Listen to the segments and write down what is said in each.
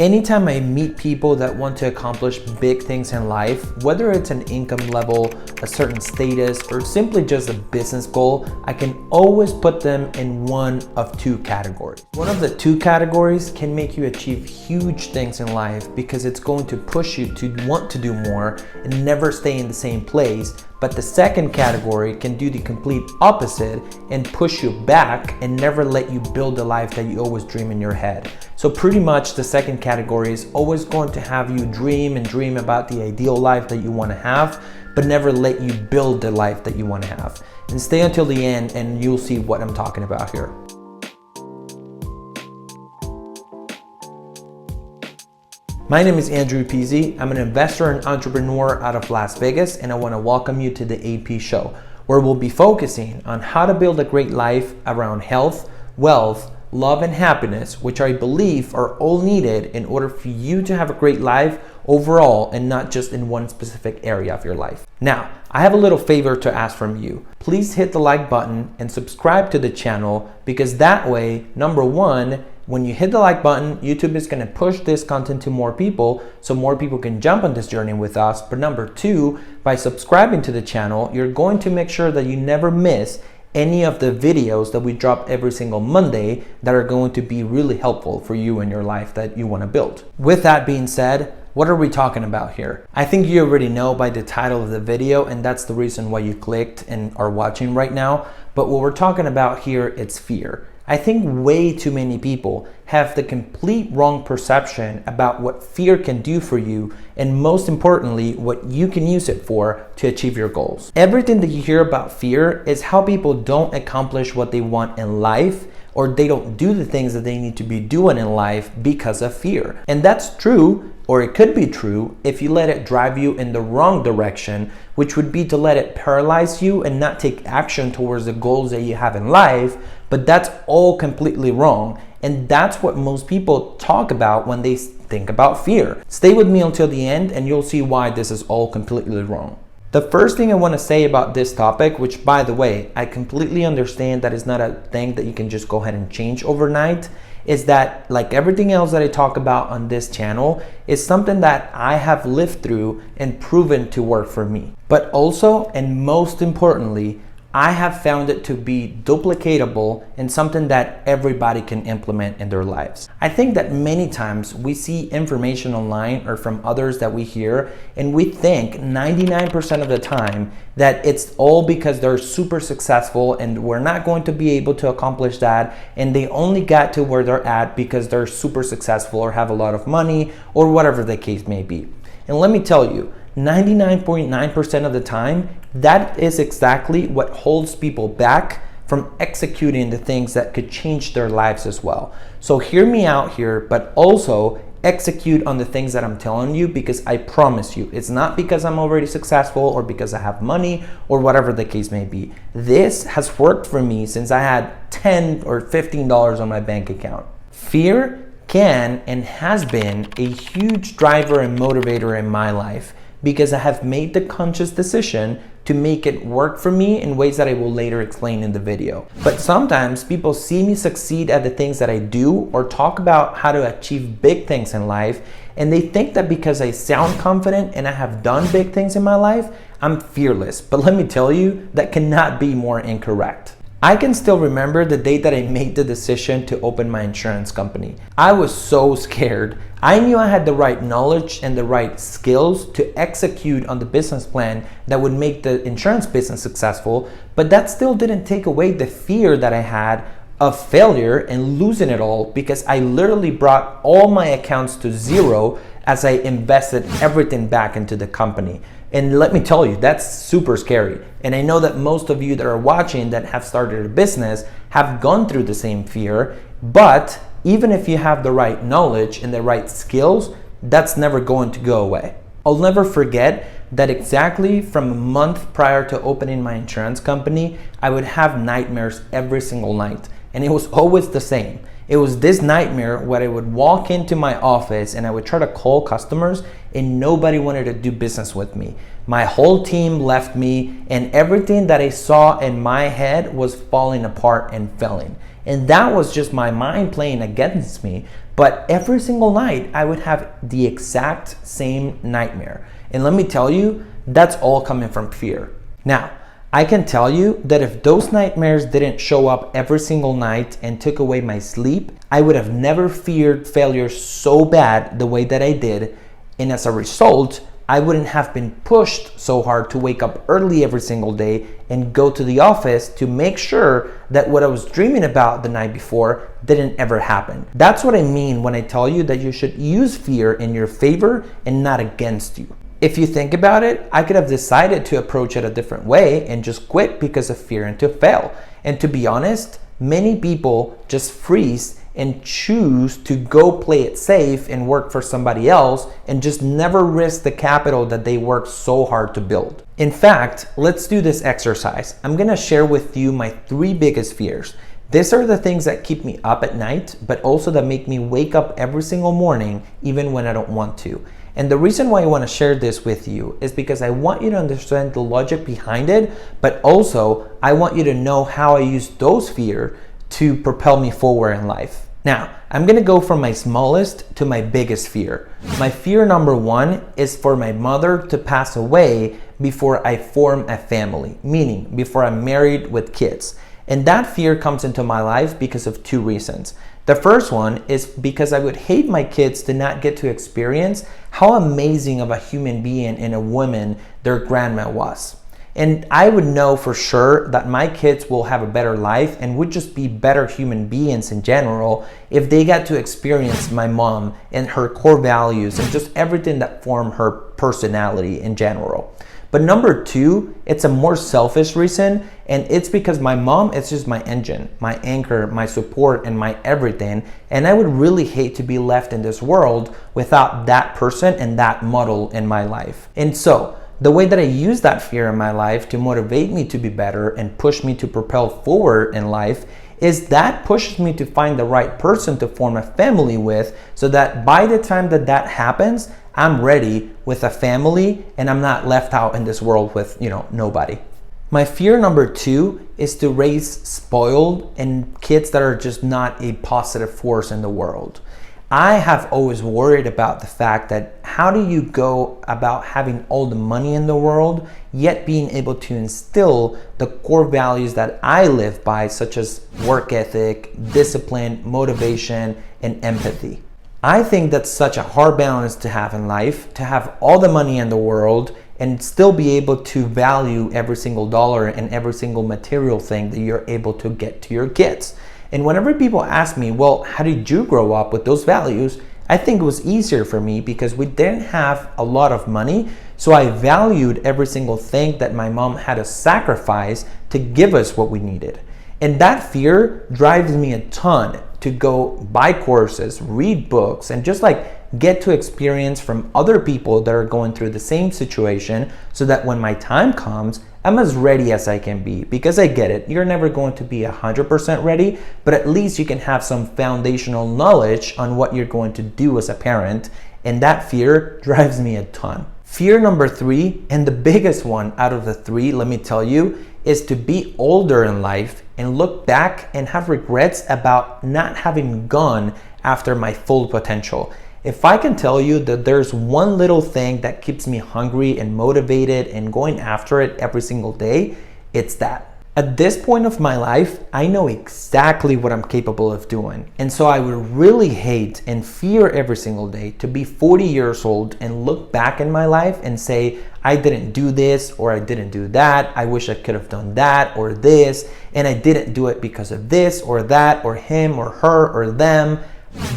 Anytime I meet people that want to accomplish big things in life, whether it's an income level, a certain status, or simply just a business goal, I can always put them in one of two categories. One of the two categories can make you achieve huge things in life because it's going to push you to want to do more and never stay in the same place. But the second category can do the complete opposite and push you back and never let you build the life that you always dream in your head. So pretty much the second category is always going to have you dream and dream about the ideal life that you want to have, but never let you build the life that you want to have. And stay until the end and you'll see what I'm talking about here. My name is Andrew Pizzi. I'm an investor and entrepreneur out of Las Vegas, and I want to welcome you to the AP Show, where we'll be focusing on how to build a great life around health, wealth, love, and happiness, which I believe are all needed in order for you to have a great life overall and not just in one specific area of your life. Now, I have a little favor to ask from you. Please hit the like button and subscribe to the channel, because that way, number one, when you hit the like button, YouTube is going to push this content to more people so more people can jump on this journey with us. But number two, by subscribing to the channel, you're going to make sure that you never miss any of the videos that we drop every single Monday that are going to be really helpful for you in your life that you want to build. With that being said, what are we talking about here? I think you already know by the title of the video, and that's the reason why you clicked and are watching right now. But what we're talking about here, it's fear. I think way too many people have the complete wrong perception about what fear can do for you, and most importantly, what you can use it for to achieve your goals. Everything that you hear about fear is how people don't accomplish what they want in life, or they don't do the things that they need to be doing in life because of fear. And that's true, or it could be true, if you let it drive you in the wrong direction, which would be to let it paralyze you and not take action towards the goals that you have in life. But that's all completely wrong. And that's what most people talk about when they think about fear. Stay with me until the end and you'll see why this is all completely wrong. The first thing I want to say about this topic, which by the way, I completely understand that it's not a thing that you can just go ahead and change overnight, is that like everything else that I talk about on this channel is something that I have lived through and proven to work for me. But also, and most importantly, I have found it to be duplicatable and something that everybody can implement in their lives. I think that many times we see information online or from others that we hear, and we think 99% of the time that it's all because they're super successful and we're not going to be able to accomplish that, and they only got to where they're at because they're super successful or have a lot of money or whatever the case may be. And let me tell you, 99.9% of the time, that is exactly what holds people back from executing the things that could change their lives as well. So hear me out here, but also execute on the things that I'm telling you, because I promise you, it's not because I'm already successful or because I have money or whatever the case may be. This has worked for me since I had $10 or $15 on my bank account. Fear can and has been a huge driver and motivator in my life, because I have made the conscious decision to make it work for me in ways that I will later explain in the video. But sometimes people see me succeed at the things that I do or talk about how to achieve big things in life, and they think that because I sound confident and I have done big things in my life, I'm fearless. But let me tell you, that cannot be more incorrect. I can still remember the day that I made the decision to open my insurance company. I was so scared. I knew I had the right knowledge and the right skills to execute on the business plan that would make the insurance business successful, but that still didn't take away the fear that I had of failure and losing it all, because I literally brought all my accounts to zero as I invested everything back into the company. And let me tell you, that's super scary. And I know that most of you that are watching that have started a business have gone through the same fear, but even if you have the right knowledge and the right skills, that's never going to go away. I'll never forget that exactly from a month prior to opening my insurance company, I would have nightmares every single night. And it was always the same. It was this nightmare where I would walk into my office and I would try to call customers and nobody wanted to do business with me. My whole team left me and everything that I saw in my head was falling apart and failing. And that was just my mind playing against me. But every single night, I would have the exact same nightmare. And let me tell you, that's all coming from fear. Now, I can tell you that if those nightmares didn't show up every single night and took away my sleep, I would have never feared failure so bad the way that I did. And as a result, I wouldn't have been pushed so hard to wake up early every single day and go to the office to make sure that what I was dreaming about the night before didn't ever happen. That's what I mean when I tell you that you should use fear in your favor and not against you. If you think about it, I could have decided to approach it a different way and just quit because of fear and to fail. And to be honest, many people just freeze and choose to go play it safe and work for somebody else and just never risk the capital that they worked so hard to build. In fact, let's do this exercise. I'm gonna share with you my 3 biggest fears. These are the things that keep me up at night, but also that make me wake up every single morning, even when I don't want to. And the reason why I want to share this with you is because I want you to understand the logic behind it, but also I want you to know how I use those fears to propel me forward in life. Now, I'm gonna go from my smallest to my biggest fear. My fear number 1 is for my mother to pass away before I form a family, meaning before I'm married with kids. And that fear comes into my life because of 2 reasons. The first one is because I would hate my kids to not get to experience how amazing of a human being and a woman their grandma was. And I would know for sure that my kids will have a better life and would just be better human beings in general if they got to experience my mom and her core values and just everything that formed her personality in general. But number 2, it's a more selfish reason, and it's because my mom is just my engine, my anchor, my support, and my everything. And I would really hate to be left in this world without that person and that model in my life. And so, the way that I use that fear in my life to motivate me to be better and push me to propel forward in life is that pushes me to find the right person to form a family with, so that by the time that that happens, I'm ready with a family and I'm not left out in this world with, nobody. My fear number 2 is to raise spoiled and kids that are just not a positive force in the world. I have always worried about the fact that how do you go about having all the money in the world, yet being able to instill the core values that I live by, such as work ethic, discipline, motivation, and empathy. I think that's such a hard balance to have in life, to have all the money in the world and still be able to value every single dollar and every single material thing that you're able to get to your kids. And whenever people ask me, well, how did you grow up with those values? I think it was easier for me because we didn't have a lot of money. So I valued every single thing that my mom had to sacrifice to give us what we needed. And that fear drives me a ton to go buy courses, read books, and just get to experience from other people that are going through the same situation, so that when my time comes, I'm as ready as I can be. Because I get it, you're never going to be 100% ready, but at least you can have some foundational knowledge on what you're going to do as a parent, and that fear drives me a ton. Fear number 3, and the biggest one out of the 3, let me tell you, is to be older in life and look back and have regrets about not having gone after my full potential. If I can tell you that there's one little thing that keeps me hungry and motivated and going after it every single day, it's that. At this point of my life, I know exactly what I'm capable of doing. And so I would really hate and fear every single day to be 40 years old and look back in my life and say, I didn't do this or I didn't do that. I wish I could have done that or this, and I didn't do it because of this or that or him or her or them.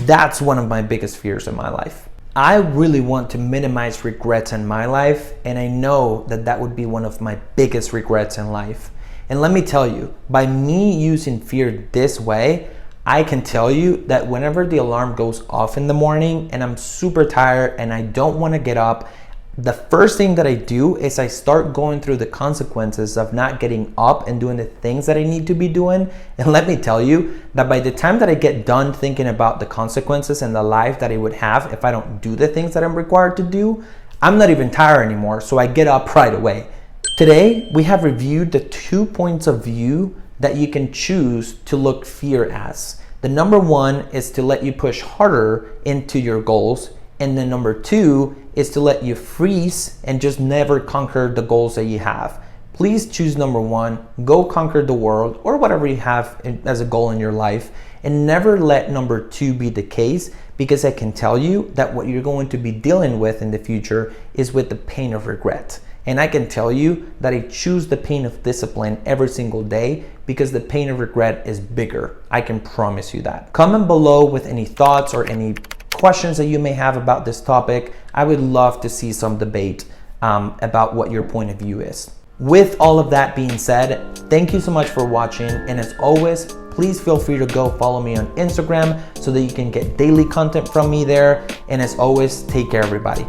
That's one of my biggest fears in my life. I really want to minimize regrets in my life, and I know that that would be one of my biggest regrets in life. And let me tell you, by me using fear this way, I can tell you that whenever the alarm goes off in the morning and I'm super tired and I don't want to get up, the first thing that I do is I start going through the consequences of not getting up and doing the things that I need to be doing. And let me tell you that by the time that I get done thinking about the consequences and the life that I would have if I don't do the things that I'm required to do, I'm not even tired anymore, so I get up right away. Today, we have reviewed the 2 points of view that you can choose to look fear as. The number one is to let you push harder into your goals. And then number two is to let you freeze and just never conquer the goals that you have. Please choose number one, go conquer the world or whatever you have as a goal in your life, and never let number two be the case, because I can tell you that what you're going to be dealing with in the future is with the pain of regret. And I can tell you that I choose the pain of discipline every single day, because the pain of regret is bigger. I can promise you that. Comment below with any thoughts or any questions that you may have about this topic. I would love to see some debate about what your point of view is. With all of that being said, thank you so much for watching. And as always, please feel free to go follow me on Instagram so that you can get daily content from me there. And as always, take care, everybody.